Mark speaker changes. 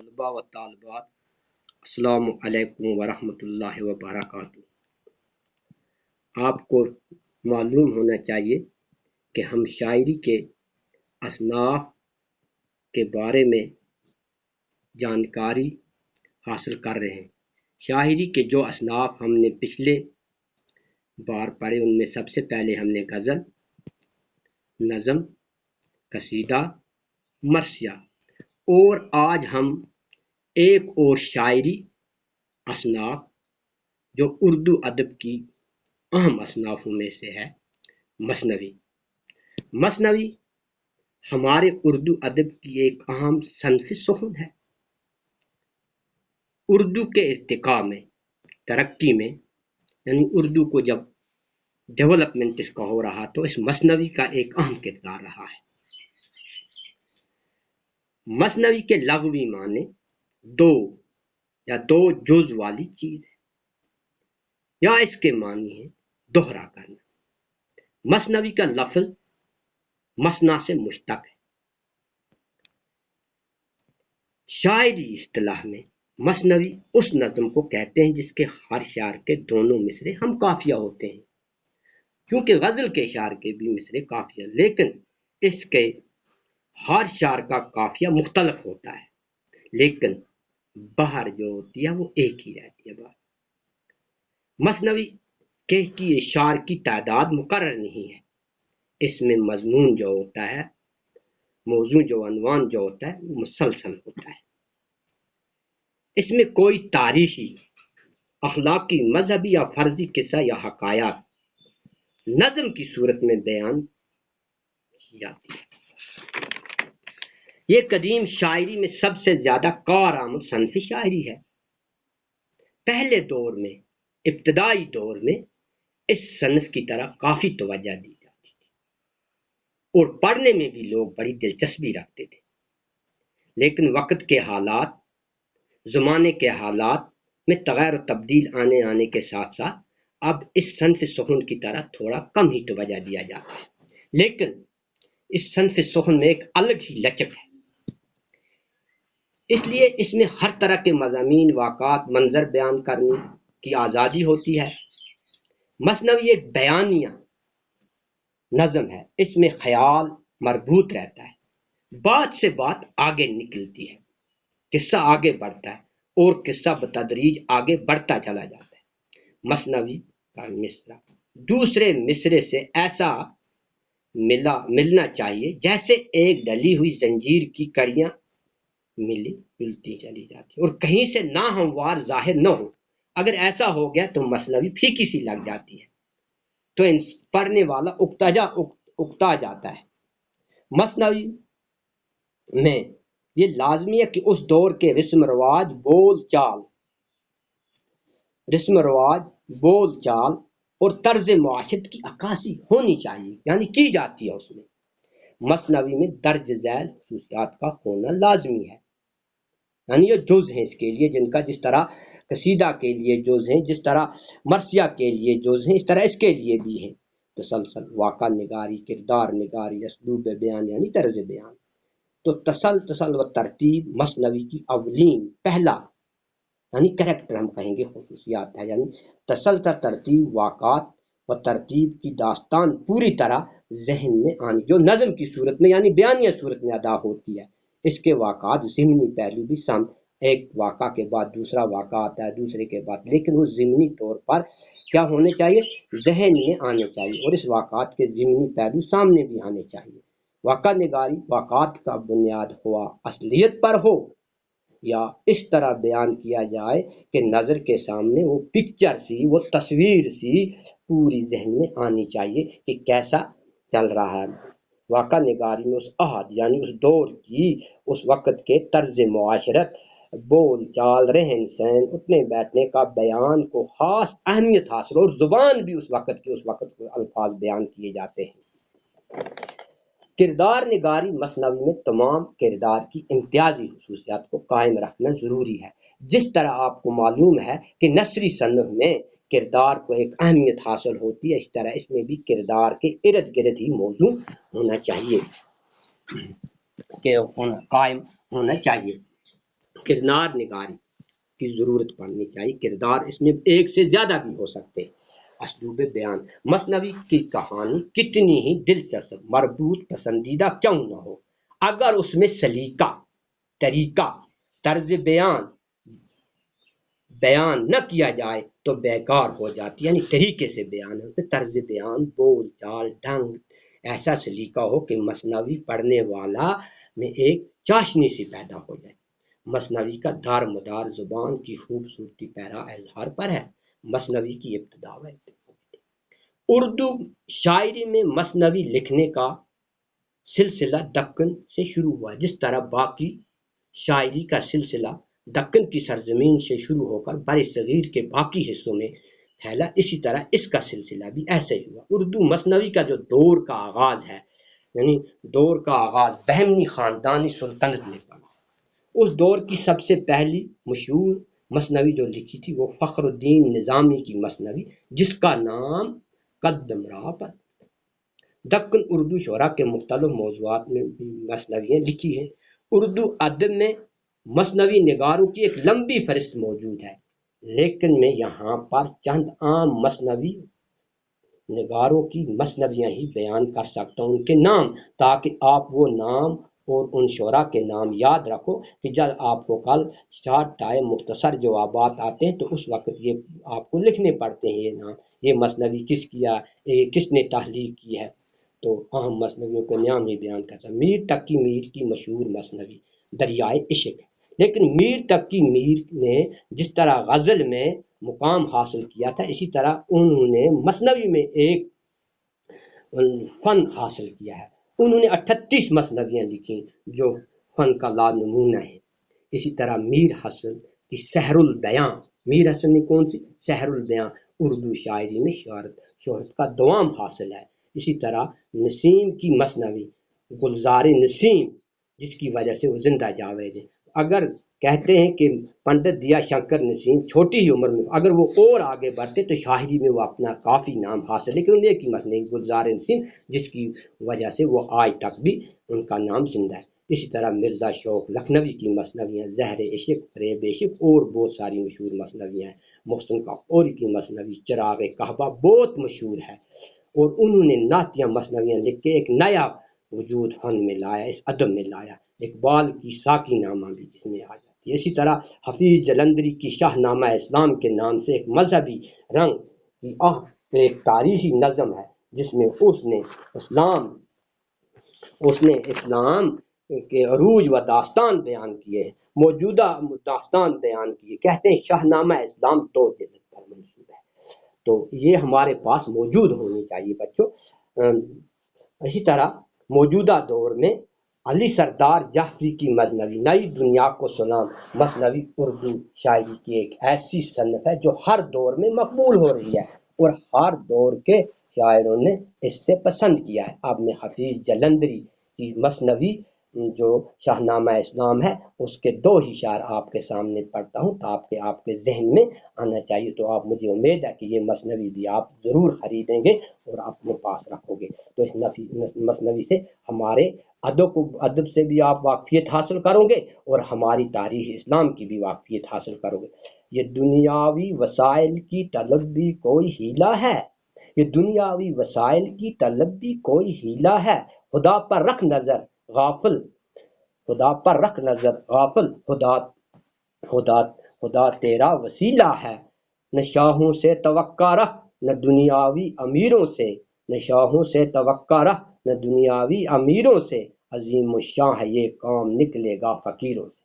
Speaker 1: طلباء و طالبات، السلام علیکم ورحمۃ اللہ وبرکاتہ۔ آپ کو معلوم ہونا چاہیے کہ ہم شاعری کے اصناف کے بارے میں جانکاری حاصل کر رہے ہیں۔ شاعری کے جو اصناف ہم نے پچھلے بار پڑھے ان میں سب سے پہلے ہم نے غزل، نظم، قصیدہ، مرثیہ، اور آج ہم ایک اور شاعری اصناف جو اردو ادب کی اہم اصنافوں میں سے ہے، مثنوی۔ مثنوی ہمارے اردو ادب کی ایک اہم صنف سخن ہے۔ اردو کے ارتقاء میں، ترقی میں، یعنی اردو کو جب ڈیولپمنٹ اس کا ہو رہا تو اس مثنوی کا ایک اہم کردار رہا ہے۔ مثنوی کے لغوی معنی دو یا دو جز والی چیز ہے، یا اس کے معنی ہے دوہرا کرنا۔ مثنوی کا لفظ مثنا سے مشتق ہے۔ شاعری اصطلاح میں مثنوی اس نظم کو کہتے ہیں جس کے ہر شعر کے دونوں مصرے ہم قافیہ ہوتے ہیں، کیونکہ غزل کے شعر کے بھی مصرے قافیہ، لیکن اس کے ہر شعر کا قافیہ مختلف ہوتا ہے، لیکن بہر جو ہوتی ہے وہ ایک ہی رہتی ہے۔ بہر مثنوی کے کی اشعار کی تعداد مقرر نہیں ہے، اس میں مضمون جو ہوتا ہے، موضوع جو عنوان جو ہوتا ہے وہ مسلسل ہوتا ہے۔ اس میں کوئی تاریخی، اخلاقی، مذہبی یا فرضی قصہ یا حکایات نظم کی صورت میں بیان کی جاتی ہے۔ یہ قدیم شاعری میں سب سے زیادہ کارآمد صنف شاعری ہے۔ پہلے دور میں، ابتدائی دور میں اس صنف کی طرح کافی توجہ دی جاتی تھی اور پڑھنے میں بھی لوگ بڑی دلچسپی رکھتے تھے، لیکن وقت کے حالات، زمانے کے حالات میں تغیر و تبدیل آنے کے ساتھ ساتھ اب اس صنف سخن کی طرح تھوڑا کم ہی توجہ دیا جاتا ہے، لیکن اس صنف سخن میں ایک الگ ہی لچک ہے۔ اس لیے اس میں ہر طرح کے مضامین، واقعات، منظر بیان کرنے کی آزادی ہوتی ہے۔ مثنوی ایک بیانیہ نظم ہے، اس میں خیال مربوط رہتا ہے، بات سے بات آگے نکلتی ہے، قصہ آگے بڑھتا ہے اور قصہ بتدریج آگے بڑھتا چلا جاتا ہے۔ مثنوی کا مصرع دوسرے مصرے سے ایسا ملنا چاہیے جیسے ایک ڈلی ہوئی زنجیر کی کڑیاں ملی جلتی چلی جاتی اور کہیں سے نہ ہموار ظاہر نہ ہو۔ اگر ایسا ہو گیا تو مثنوی پھیکی سی لگ جاتی ہے، تو پڑھنے والا اکتا جاتا ہے۔ مثنوی میں یہ لازمی ہے کہ اس دور کے رسم رواج، بول چال اور طرز معاشرت کی عکاسی ہونی چاہیے، یعنی کی جاتی ہے اس میں۔ مثنوی میں درج ذیل خصوصیات کا ہونا لازمی ہے، یعنی یہ جز ہیں اس کے لیے، جن کا جس طرح قصیدہ کے لیے جز ہیں، جس طرح مرثیہ کے لیے جز ہیں، اس طرح اس کے لیے بھی ہیں۔ تسلسل، واقع نگاری، کردار نگاری، اسلوب بیان یعنی طرز بیان۔ تو تسلسل و ترتیب مثنوی کی اولین، پہلا یعنی کریکٹر ہم کہیں گے، خصوصیات ہے، یعنی تسلسل، ترتیب، واقعات و ترتیب کی داستان پوری طرح ذہن میں آنی، جو نظم کی صورت میں یعنی بیانیہ صورت میں ادا ہوتی ہے۔ اس کے واقعات ضمنی پہلو بھی ایک واقعہ کے بعد دوسرا واقعہ آتا ہے، دوسرے کے بعد، لیکن وہ ضمنی طور پر کیا ہونے چاہیے، ذہن میں آنے چاہیے، اور اس واقعات کے ضمنی پہلو سامنے بھی آنے چاہیے۔ واقع نگاری، واقعات کا بنیاد ہوا اصلیت پر ہو یا اس طرح بیان کیا جائے کہ نظر کے سامنے وہ پکچر سی، وہ تصویر سی پوری ذہن میں آنی چاہیے کہ کیسا چل رہا ہے۔ واقع نگاری میں اس عہد یعنی اس دور کی، اس وقت کے طرز معاشرت، بول چال، رہن سہن، اٹھنے بیٹھنے کا بیان کو خاص اہمیت حاصل، اور زبان بھی اس وقت کے الفاظ بیان کیے جاتے ہیں۔ کردار نگاری مثنوی میں تمام کردار کی امتیازی خصوصیات کو قائم رکھنا ضروری ہے۔ جس طرح آپ کو معلوم ہے کہ نثری صنف میں کردار کو ایک اہمیت حاصل ہوتی ہے، اس طرح اس میں بھی کردار کے ارد گرد ہی موضوع ہونا چاہیے، کہ قائم ہونا چاہیے۔ کردار نگاری کی ضرورت پڑنی چاہیے، کردار اس میں ایک سے زیادہ بھی ہو سکتے ہیں۔ اسلوب بیان، مثنوی کی کہانی کتنی ہی دلچسپ، مربوط، پسندیدہ کیوں نہ ہو، اگر اس میں سلیقہ، طریقہ، طرز بیان نہ کیا جائے تو بیکار ہو جاتی، یعنی طریقے سے بیان ہے، طرز بیان، بول چال، ڈھنگ، ایسا سلیقہ ہو کہ مثنوی پڑھنے والا میں ایک چاشنی سی پیدا ہو جائے۔ مثنوی کا دار مدار زبان کی خوبصورتی پیرا اظہار پر ہے۔ مثنوی کی ابتدا ہے۔ اردو شاعری میں مثنوی لکھنے کا سلسلہ دکن سے شروع ہوا، جس طرح باقی شاعری کا سلسلہ دکن کی سرزمین سے شروع ہو کر بر صغیر کے باقی حصوں میں پھیلا، اسی طرح اس کا سلسلہ بھی ایسے ہی ہوا۔ اردو مثنوی کا جو دور کا آغاز ہے، یعنی دور کا آغاز بہمنی خاندانی سلطنت نے پڑا۔ اس دور کی سب سے پہلی مشہور مثنوی جو لکھی تھی وہ فخر الدین نظامی کی مثنوی، جس کا نام قدم رہا پر۔ دکن اردو شعراء کے مختلف موضوعات میں مثنویاں لکھی ہیں۔ اردو ادب میں مثنوی نگاروں کی ایک لمبی فہرست موجود ہے، لیکن میں یہاں پر چند عام مثنوی نگاروں کی مثنویاں ہی بیان کر سکتا ہوں، ان کے نام، تاکہ آپ وہ نام اور ان شعراء کے نام یاد رکھو کہ جب آپ کو کل شارٹ ٹائم مختصر جوابات آتے ہیں تو اس وقت یہ آپ کو لکھنے پڑتے ہیں، یہ نام، یہ مثنوی کس کیا، کس نے تحلیل کی ہے۔ تو اہم مثنویوں کے نام ہی بیان کرتا۔ میر تقی میر کی مشہور مثنوی دریائے عشق ہے، لیکن میر تقی میر نے جس طرح غزل میں مقام حاصل کیا تھا، اسی طرح انہوں نے مثنوی میں ایک فن حاصل کیا ہے۔ انہوں نے 38 مثنویاں لکھی جو فن کا لانمونہ ہے۔ اسی طرح میر حسن کی سحر البیاں، میر حسن نے کون سی؟ سحر البیاں، اردو شاعری میں شہرت کا دوام حاصل ہے۔ اسی طرح نسیم کی مثنوی گلزار نسیم، جس کی وجہ سے وہ زندہ جاوید ہے۔ اگر کہتے ہیں کہ پنڈت دیا شنکر نسیم چھوٹی ہی عمر میں اگر وہ اور آگے بڑھتے تو شاعری میں وہ اپنا کافی نام حاصل، لیکن انہیں کی مثنوی گلزار نسیم، جس کی وجہ سے وہ آج تک بھی ان کا نام زندہ ہے۔ اسی طرح مرزا شوق لکھنوی کی مثنویاں زہر عشق، فریب عشق اور بہت ساری مشہور مثنویاں ہیں۔ محسن کاکوری کی مثنوی چراغ کعبہ بہت مشہور ہے، اور انہوں نے نعتیہ مثنویاں لکھ کے ایک نیا وجود فن میں لایا، اس ادب میں لایا۔ اقبال کی ساقی نامہ بھی اس میں آ جاتی ہے۔ اسی طرح حفیظ جلندری کی شاہ نامہ اسلام کے نام سے ایک مذہبی رنگ کی ایک تاریخی نظم ہے، جس میں اس نے اسلام کے عروج و داستان بیان کیے ہیں، موجودہ داستان بیان کیے، کہتے ہیں شاہ نامہ اسلام 2 جلد پر منسوب ہے۔ تو یہ ہمارے پاس موجود ہونی چاہیے بچوں۔ اسی طرح موجودہ دور میں علی سردار جعفری کی مثنوی نئی دنیا کو سلام، مثنوی اردو شاعری کی ایک ایسی صنف ہے جو ہر دور میں مقبول ہو رہی ہے اور ہر دور کے شاعروں نے اس سے پسند کیا ہے۔ اب میں حفیظ جلندری کی مثنوی جو شاہ نامہ اسلام ہے اس کے 2 ہی شعر آپ کے سامنے پڑھتا ہوں تاکہ آپ کے ذہن میں آنا چاہیے، تو آپ مجھے امید ہے کہ یہ مثنوی بھی آپ ضرور خریدیں گے اور اپنے پاس رکھو گے۔ تو اس مثنوی سے ہمارے ادب سے بھی آپ واقفیت حاصل کرو گے اور ہماری تاریخ اسلام کی بھی واقفیت حاصل کرو گے۔ یہ دنیاوی وسائل کی طلب بھی کوئی ہیلہ ہے، یہ دنیاوی وسائل کی طلب بھی کوئی ہیلہ ہے، خدا پر رکھ نظر غافل، خدا پر رکھ نظر غافل، خدا تیرا وسیلہ ہے، نہ شاہوں سے توقع رکھ نہ دنیاوی امیروں سے، نہ شاہوں سے توقع رکھ نہ دنیاوی امیروں سے، عظیم الشان ہے یہ کام نکلے گا فقیروں سے۔